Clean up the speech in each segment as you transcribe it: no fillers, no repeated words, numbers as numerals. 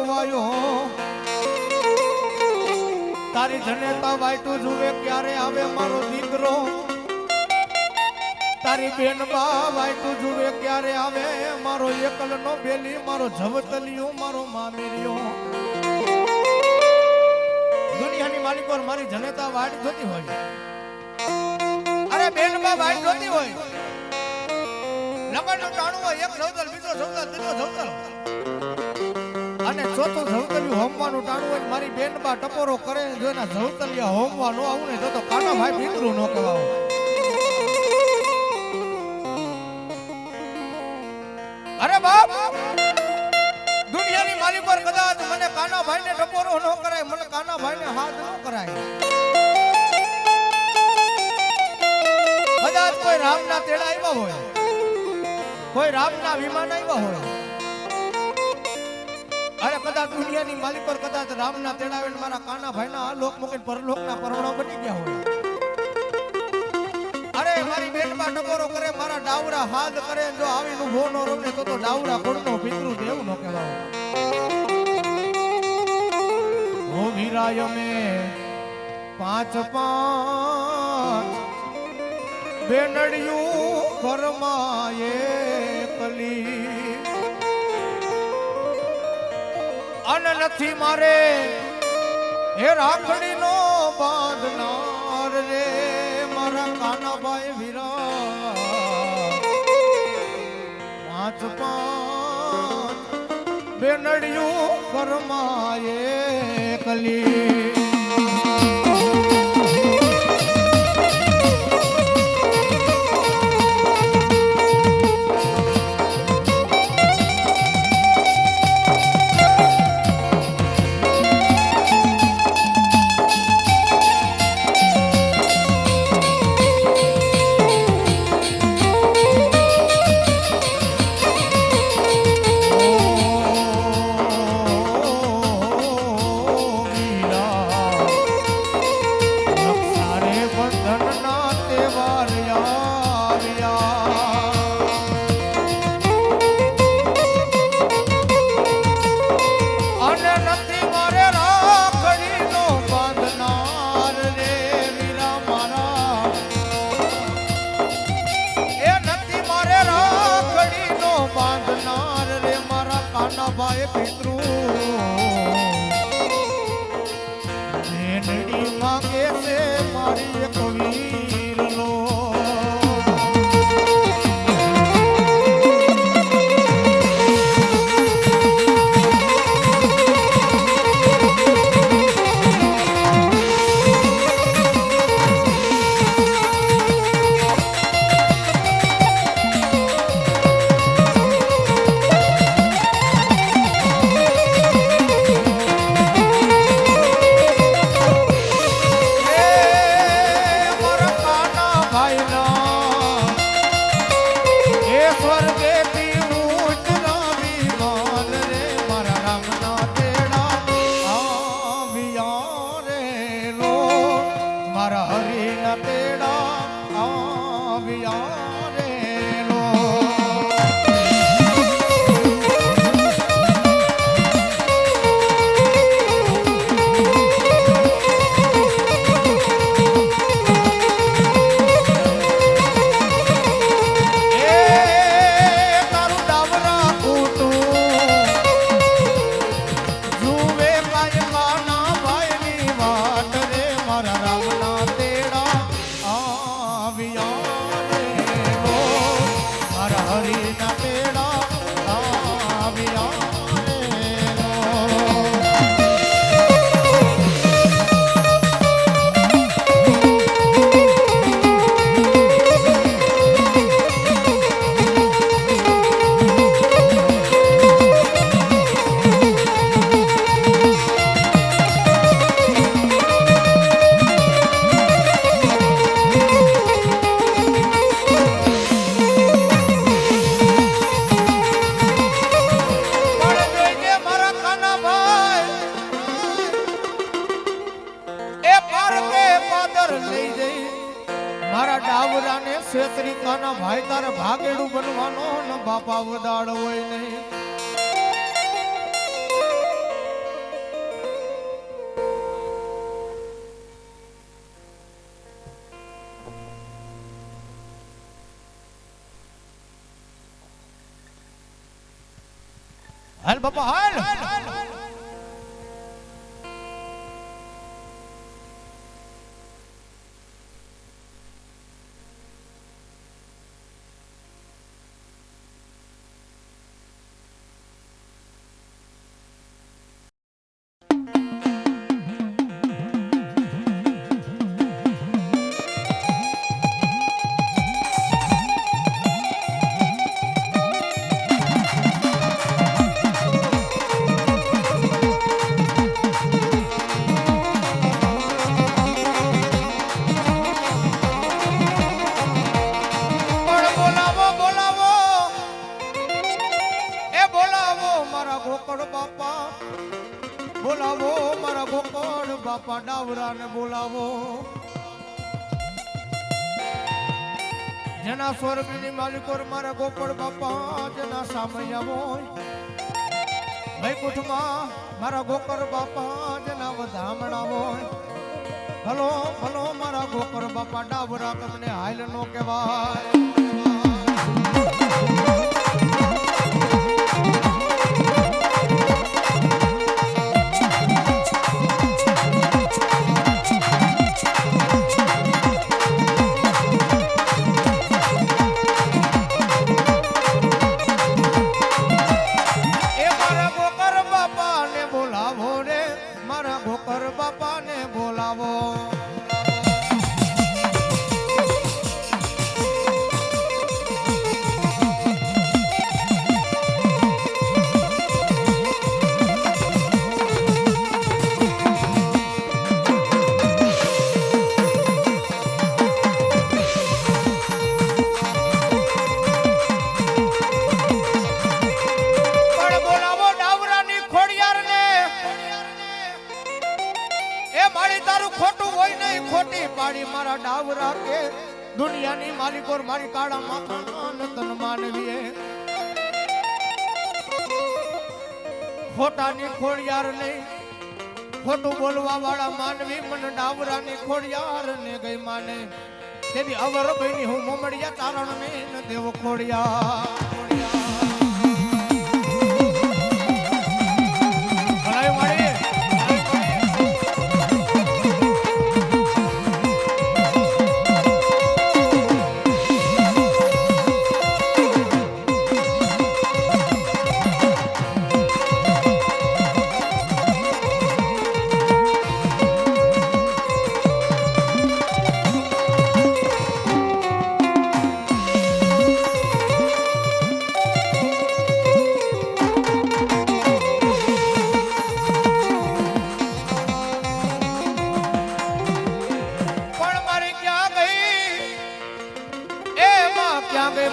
ડોકવાયો તારી જનેતા વાઈટું જુએ ક્યારે આવે મારો દીકરો તારી બેન બા વાઈટું જુએ ક્યારે આવે મારો એકલનો બેલી મારો જવતલિયો મારો મામેરિયો દુનિયાની માલિકો મારી જનેતા વાઈટ જોતી હોય અરે બેન બા વાઈટ જોતી હોય લગનનું ટાણું હોય એક સૌતલ બીજો સૌતલ ત્રીજો સૌતલ અને ચોથું સૌતલિયું હોમવાનું ટાણું હોય મારી બેન બા ટપોરો કરે જો એના સૌતલિયા હોમવા નો આવું ને તો કાના ભાઈ ભીતરું નો કહેવાય અરે બાપ દુનિયાની માલિક પર કદાચ મને કાના ભાઈ ને ટપોરો ન કરાય મને કાના ભાઈ ને હાથ ન કરાય કદાચ કોઈ રામના તેડા આવ્યા હોય કોઈ રામના વિમાન આવ્યા હોય અરે કદાચ દુનિયાની માલિક પર કદાચ રામના તેડા આવીને મારા કાના ભાઈના આ લોક મૂકીને પરલોકના પરવણો બની ગયા હોય અરે મારી બેનમાં ટકોરો કરે મારા ડાવરા હાથ કરે જો આવીનું ભો નો રમે તો ડાવરા કોડનો પિતૃ દેવ નો કહેવાય ઓ વીરાય મે પાંચ બેનડિયું ફરમાયે કલી અન નથી મારે હે રાખડીનો બાંધનાર રે મારા કાનાભાઈ વીરા પાંચ બેનડિયું ફરમાયે કલી ભાઈ પિતૃ બેનડી માંગે છે મારી એક વીર લો મારા ડાવરાને છેતરી કાના ભાઈ તારે ભાગેડું બનવાનો ને બાપા વદાડ હોય નહીં હાલ બાપા હાલ. બોલાવો મારા ગોકળ બાપા ડાવરાને બોલાવો, જેના સ્વર્ગની માલિકો મારા ગોકળ બાપા જેના સામૈયા હોય વૈકુંઠમાં મારા ગોકળ બાપા જેના વધામણા હોય. ભલો ભલો મારા ગોકળ બાપા ડાવરા તમને હાલ નો કહેવાય. મારા ડાવરા કે દુનિયાની માલિકો મારી કાળા માથા તન માનવીએ ખોટાની ખોડિયાર નહીં, ખોટું બોલવા વાળા માનવી મને ડાવરાની ખોડિયાર ને ગઈ માને. તેથી અવર બની હું મોમડિયા તારણ ને દેવ ખોડિયાર.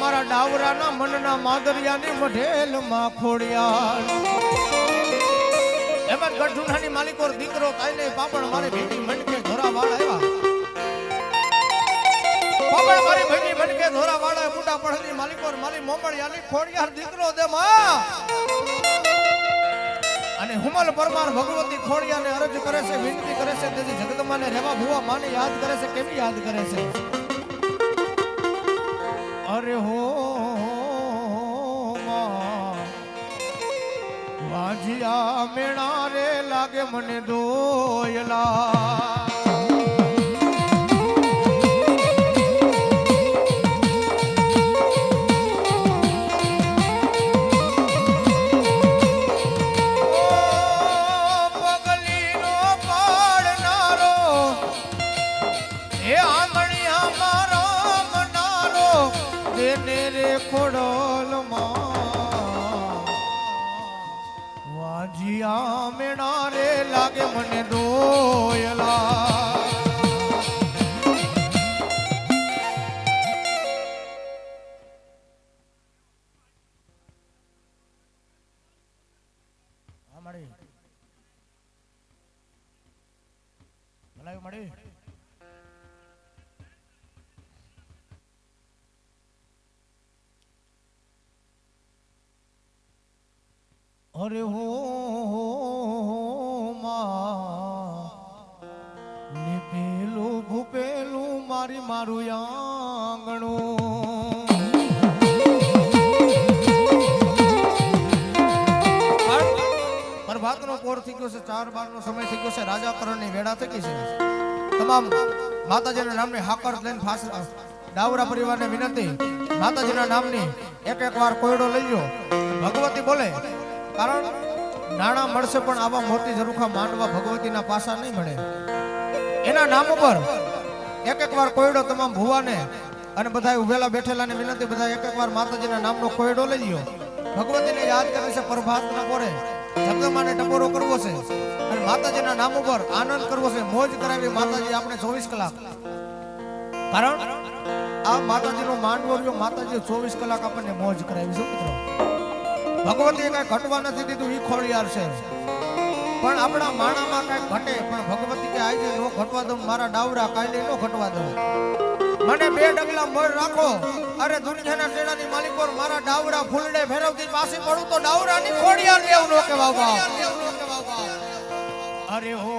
મારા ડાવરાના મનના માદરિયાની મઢેલ માં ખોડિયાર. એમાં ગઢુનાની માલિકો દીકરો કાઈને પાપણ મારે ભીડી મણકે ધોરા વાળા આવ્યા. પાપણ મારી ભીડી મણકે ધોરા વાળા બુડા પડની માલિકો મારી મોમળિયાની ખોડિયાર દીકરો દે માં. અને હુમલ પરમાર ભગવતી ખોડિયાને અરજ કરે છે, વિનંતી કરે છે. તેથી જગદમાને રેવા ભુવા માને યાદ કરે છે. કેવી યાદ કરે છે? અરે હો વાજિયા મેણા રે લાગે મને દોયલા. પગલીનો પાડનારો એ આંગણિયા મારો મનારો તેને રે ખોડલ માં વાજિયા મેણા રે લાગે મને દોયલા. મળી ભલાઈ મળી. અરે હો માં પેલું ભૂપેલું મારી મારું આંગણું. પ્રભાતનો પોર થઈ ગયો છે, 4:12 નો સમય થઈ ગયો છે, રાજા કરણની વેળા થઈ ગઈ છે. તમામ માતાજીના નામની હાકર લઈને ફાસલા ડાવરા પરિવારને વિનંતી, માતાજીના નામની એક વાર કોયડો લઈ લો. ભગવતી બોલે, કારણ નાણાં મળશે પણ આવા મોતી ઝરૂખા માંડવા ભગવતીના પાસા નહીં મળે. એના નામ ઉપર એક વાર કોયડો તમામ ભુવાને અને બધા ઉભેલા બેઠેલાને વિનંતી, બધા એક વાર માતાજીના નામનો કોયડો લઈ લો. ભગવતીને યાદ કરે છે, પ્રભાતના પોરે જગદંબાને ટપોરો કરવો છે અને માતાજીના નામ ઉપર આનંદ કરવો છે, મોજ કરાવી માતાજી આપણે 24 કલાક. કારણ આ માતાજીનો માંડવો રહ્યો, માતાજી 24 કલાક આપણને મોજ કરાવી છે મિત્રો. ભગવતીએ કઈ ઘટવા નથી દીધું, ઈ ખોડિયાર છે. પણ આપણા માણામાં કઈ ઘટે, પણ ભગવતી કે આજે નો ઘટવા દઉં, મારા ડાવરા કાલે નો ઘટવા દઉં. મને 2 ડગલા મોર રાખો, અરે દુનિયાના ટેડાની માલિકો મારા ડાવરા ફૂલડે ફેરવતી પાછી પડું તો ડાવરાની ખોડિયાર લેવું નો કહેવા. અરે હો